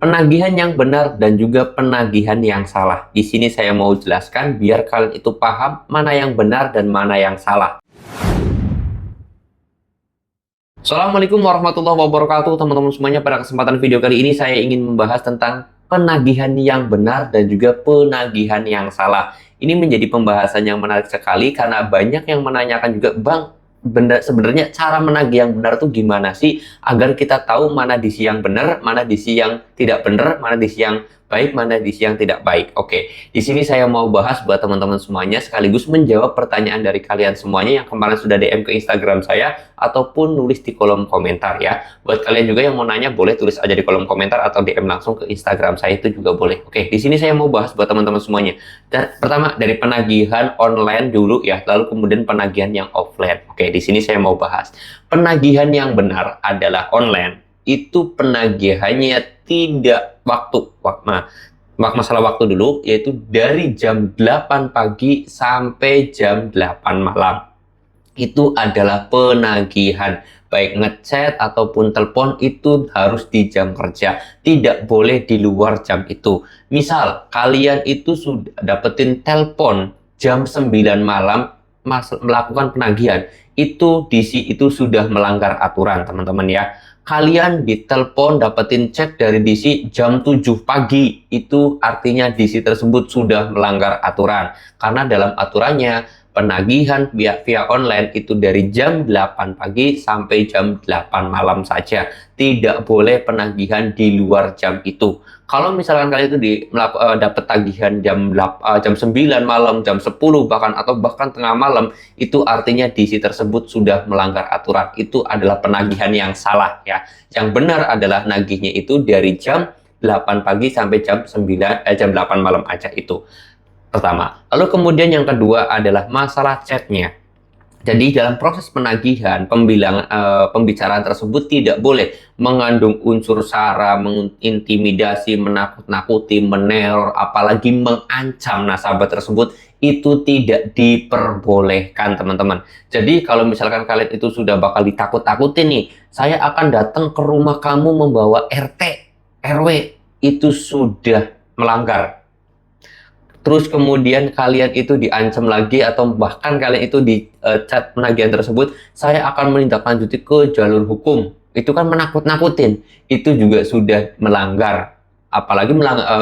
Penagihan yang benar dan juga penagihan yang salah. Di sini saya mau jelaskan biar kalian itu paham mana yang benar dan mana yang salah. Assalamualaikum warahmatullahi wabarakatuh teman-teman semuanya. Pada kesempatan video kali ini saya ingin membahas tentang penagihan yang benar dan juga penagihan yang salah. Ini menjadi pembahasan yang menarik sekali karena banyak yang menanyakan juga, Bang, sebenarnya cara menagih yang benar tuh gimana sih agar kita tahu mana disi yang benar, mana disi yang tidak benar, mana disi yang baik, mana disi yang tidak baik. Oke, di sini saya mau bahas buat teman-teman semuanya sekaligus menjawab pertanyaan dari kalian semuanya yang kemarin sudah DM ke Instagram saya ataupun nulis di kolom komentar ya. Buat kalian juga yang mau nanya boleh tulis aja di kolom komentar atau DM langsung ke Instagram saya itu juga boleh. Oke, di sini saya mau bahas buat teman-teman semuanya. Dan pertama dari penagihan online dulu ya, lalu kemudian penagihan yang offline. Oke, di sini saya mau bahas. Penagihan yang benar adalah online. Itu penagihannya tidak masalah waktu dulu, yaitu dari jam 8 pagi sampai jam 8 malam. Itu adalah penagihan. Baik ngechat ataupun telepon itu harus di jam kerja. Tidak boleh di luar jam itu. Misal, kalian itu sudah dapetin telepon jam 9 malam melakukan penagihan. Itu DC itu sudah melanggar aturan, teman-teman ya. Kalian ditelepon dapetin chat dari DC jam 7 pagi, itu artinya DC tersebut sudah melanggar aturan. Karena dalam aturannya, penagihan via online itu dari jam 8 pagi sampai jam 8 malam saja. Tidak boleh penagihan di luar jam itu. Kalau misalkan kalian itu dapat tagihan jam 9 malam, jam 10 bahkan atau bahkan tengah malam, itu artinya DC tersebut sudah melanggar aturan. Itu adalah penagihan yang salah ya. Yang benar adalah nagihnya itu dari jam 8 pagi sampai jam 8 malam aja itu. Pertama. Lalu kemudian yang kedua adalah masalah chatnya. Jadi dalam proses penagihan, pembicaraan tersebut tidak boleh mengandung unsur sara, mengintimidasi, menakut-nakuti, meneror, apalagi mengancam nasabah tersebut. Itu tidak diperbolehkan, teman-teman. Jadi kalau misalkan kalian itu sudah bakal ditakut-takutin nih, saya akan datang ke rumah kamu membawa RT, RW, itu sudah melanggar. Terus kemudian kalian itu diancam lagi atau bahkan kalian itu di chat penagihan tersebut, saya akan menindaklanjuti ke jalur hukum. Itu kan menakut-nakutin. Itu juga sudah melanggar. Apalagi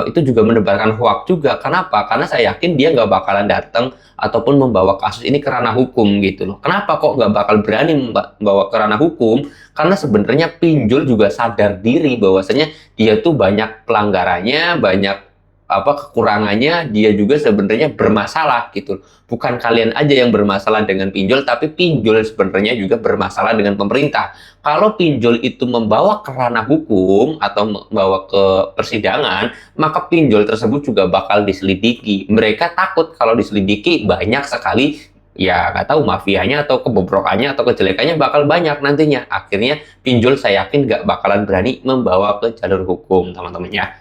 itu juga menebarkan hoax juga. Kenapa? Karena saya yakin dia nggak bakalan datang ataupun membawa kasus ini ke ranah hukum gitu loh. Kenapa kok nggak bakal berani membawa ke ranah hukum? Karena sebenarnya pinjol juga sadar diri bahwasanya dia tuh banyak pelanggarannya, banyak kekurangannya, dia juga sebenarnya bermasalah gitu. Bukan kalian aja yang bermasalah dengan pinjol, tapi pinjol sebenarnya juga bermasalah dengan pemerintah. Kalau pinjol itu membawa ke ranah hukum atau membawa ke persidangan, maka pinjol tersebut juga bakal diselidiki. Mereka takut kalau diselidiki banyak sekali, ya nggak tahu mafianya atau kebobrokannya atau kejelekannya bakal banyak nantinya. Akhirnya pinjol saya yakin nggak bakalan berani membawa ke jalur hukum, teman-teman ya.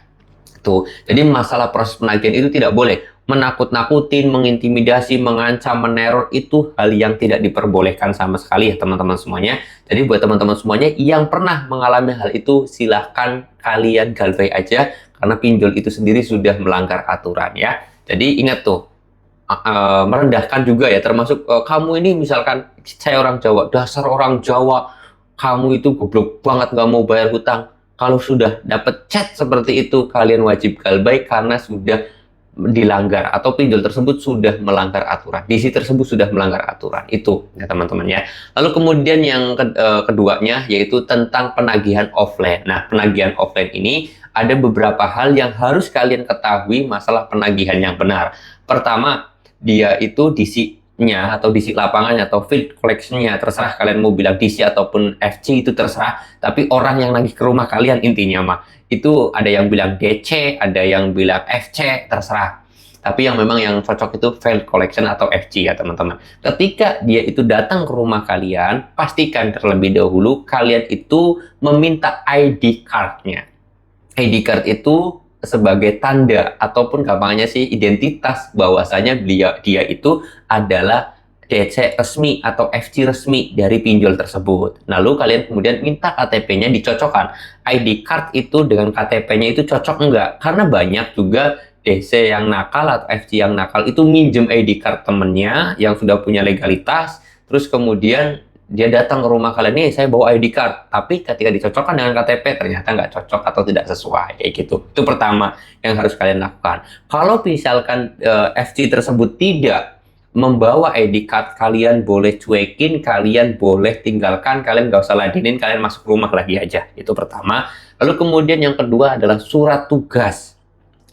Jadi masalah proses penagihan itu tidak boleh menakut-nakutin, mengintimidasi, mengancam, meneror, itu hal yang tidak diperbolehkan sama sekali ya teman-teman semuanya. Jadi buat teman-teman semuanya yang pernah mengalami hal itu, silahkan kalian galvai aja karena pinjol itu sendiri sudah melanggar aturan ya. Jadi ingat tuh, merendahkan juga ya, termasuk kamu ini misalkan saya orang Jawa, dasar orang Jawa, kamu itu goblok banget nggak mau bayar hutang. Kalau sudah dapat chat seperti itu, kalian wajib galbay karena sudah dilanggar atau pinjol tersebut sudah melanggar aturan. DC tersebut sudah melanggar aturan. Itu ya teman-teman ya. Lalu kemudian yang keduanya yaitu tentang penagihan offline. Nah, penagihan offline ini ada beberapa hal yang harus kalian ketahui masalah penagihan yang benar. Pertama, dia itu DC atau DC lapangannya atau field collection-nya, terserah kalian mau bilang DC ataupun FC, itu terserah, tapi orang yang nagih ke rumah kalian intinya mah itu ada yang bilang DC, ada yang bilang FC, terserah. Tapi yang memang yang cocok itu field collection atau FC ya teman-teman. Ketika dia itu datang ke rumah kalian, pastikan terlebih dahulu kalian itu meminta ID card-nya. ID card itu sebagai tanda ataupun gampangnya sih identitas bahwasanya dia itu adalah DC resmi atau FC resmi dari pinjol tersebut. Lalu kalian kemudian minta KTP-nya dicocokkan. ID card itu dengan KTP-nya itu cocok enggak? Karena banyak juga DC yang nakal atau FC yang nakal itu minjem ID card temennya yang sudah punya legalitas, terus kemudian dia datang ke rumah kalian, nih saya bawa ID card, tapi ketika dicocokkan dengan KTP ternyata nggak cocok atau tidak sesuai, kayak gitu. Itu pertama yang harus kalian lakukan. Kalau misalkan FC tersebut tidak membawa ID card, kalian boleh cuekin, kalian boleh tinggalkan, kalian nggak usah ladenin, kalian masuk rumah lagi aja. Itu pertama. Lalu kemudian yang kedua adalah surat tugas.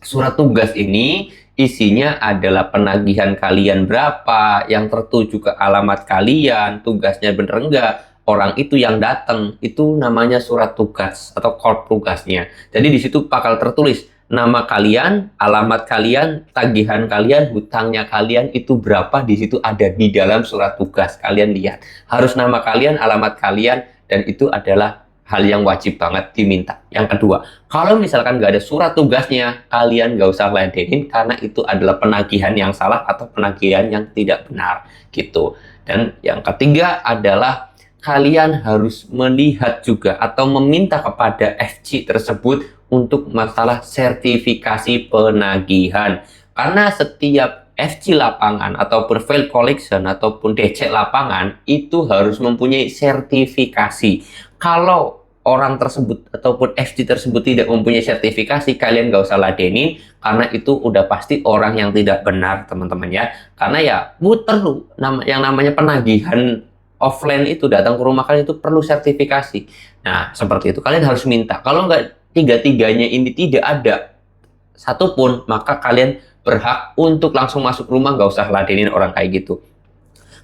Surat tugas ini isinya adalah penagihan kalian berapa, yang tertuju ke alamat kalian, tugasnya bener enggak, orang itu yang datang, itu namanya surat tugas atau korp tugasnya. Jadi di situ bakal tertulis nama kalian, alamat kalian, tagihan kalian, hutangnya kalian itu berapa, di situ ada di dalam surat tugas. Kalian lihat, harus nama kalian, alamat kalian, dan itu adalah hal yang wajib banget diminta. Yang kedua, kalau misalkan nggak ada surat tugasnya, kalian nggak usah ladenin karena itu adalah penagihan yang salah atau penagihan yang tidak benar gitu. Dan yang ketiga adalah kalian harus melihat juga atau meminta kepada FC tersebut untuk masalah sertifikasi penagihan. Karena setiap FC lapangan ataupun file collection ataupun DC lapangan itu harus mempunyai sertifikasi. Kalau orang tersebut ataupun FC tersebut tidak mempunyai sertifikasi, kalian nggak usah ladenin karena itu udah pasti orang yang tidak benar, teman-teman ya. Karena ya perlu yang namanya penagihan offline itu, datang ke rumah kalian itu perlu sertifikasi. Nah, seperti itu kalian harus minta. Kalau nggak tiga-tiganya ini tidak ada satupun, maka kalian berhak untuk langsung masuk rumah, nggak usah ladenin orang kayak gitu.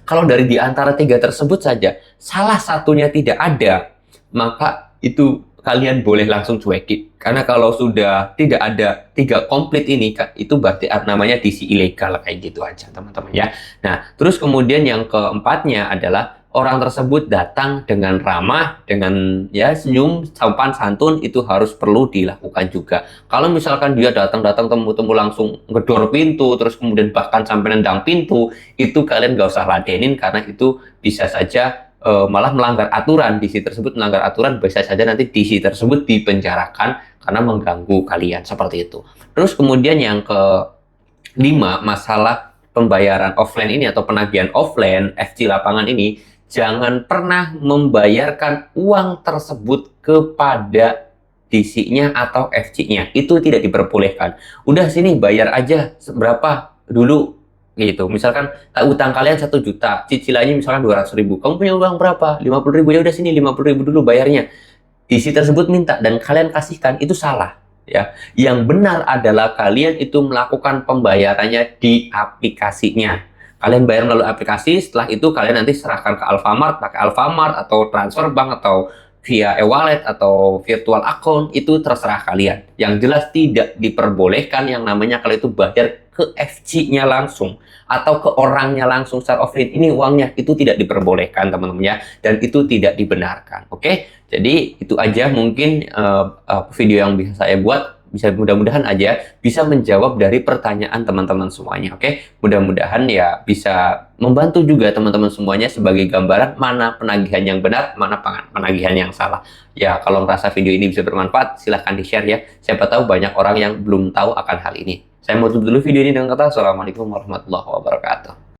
Kalau dari di antara tiga tersebut saja salah satunya tidak ada, maka itu kalian boleh langsung cuekin. Karena kalau sudah tidak ada tiga komplit ini, itu berarti namanya DC ilegal, kayak gitu aja teman-teman ya. Nah, terus kemudian yang keempatnya adalah orang tersebut datang dengan ramah, dengan ya senyum, sopan santun, itu harus perlu dilakukan juga. Kalau misalkan dia datang temu-temu langsung ngedor pintu, terus kemudian bahkan sampai nendang pintu, itu kalian gak usah ladenin karena itu bisa saja malah melanggar aturan. DC tersebut melanggar aturan, bisa saja nanti DC tersebut dipenjarakan karena mengganggu kalian, seperti itu. Terus kemudian yang kelima, masalah pembayaran offline ini atau penagihan offline FC lapangan ini, jangan pernah membayarkan uang tersebut kepada DC-nya atau FC-nya. Itu tidak diperbolehkan. Udah sini bayar aja berapa dulu gitu. Misalkan utang kalian 1 juta, cicilannya misalkan 200.000. Kamu punya uang berapa? 50.000. Ya udah sini 50.000 dulu bayarnya. DC tersebut minta dan kalian kasihkan, itu salah ya. Yang benar adalah kalian itu melakukan pembayarannya di aplikasinya. Kalian bayar melalui aplikasi, setelah itu kalian nanti serahkan ke Alfamart, pakai Alfamart atau transfer bank atau via e-wallet atau virtual account, itu terserah kalian. Yang jelas tidak diperbolehkan yang namanya kalian itu bayar ke FC-nya langsung atau ke orangnya langsung secara offline. Ini uangnya, itu tidak diperbolehkan teman-teman ya, dan itu tidak dibenarkan. Oke, jadi itu aja mungkin video yang bisa saya buat. Bisa mudah-mudahan aja bisa menjawab dari pertanyaan teman-teman semuanya. Oke, mudah-mudahan ya bisa membantu juga teman-teman semuanya sebagai gambaran mana penagihan yang benar, mana penagihan yang salah. Ya, kalau merasa video ini bisa bermanfaat, silahkan di-share ya. Siapa tahu banyak orang yang belum tahu akan hal ini. Saya mau tutup dulu video ini dengan kata Assalamualaikum warahmatullahi wabarakatuh.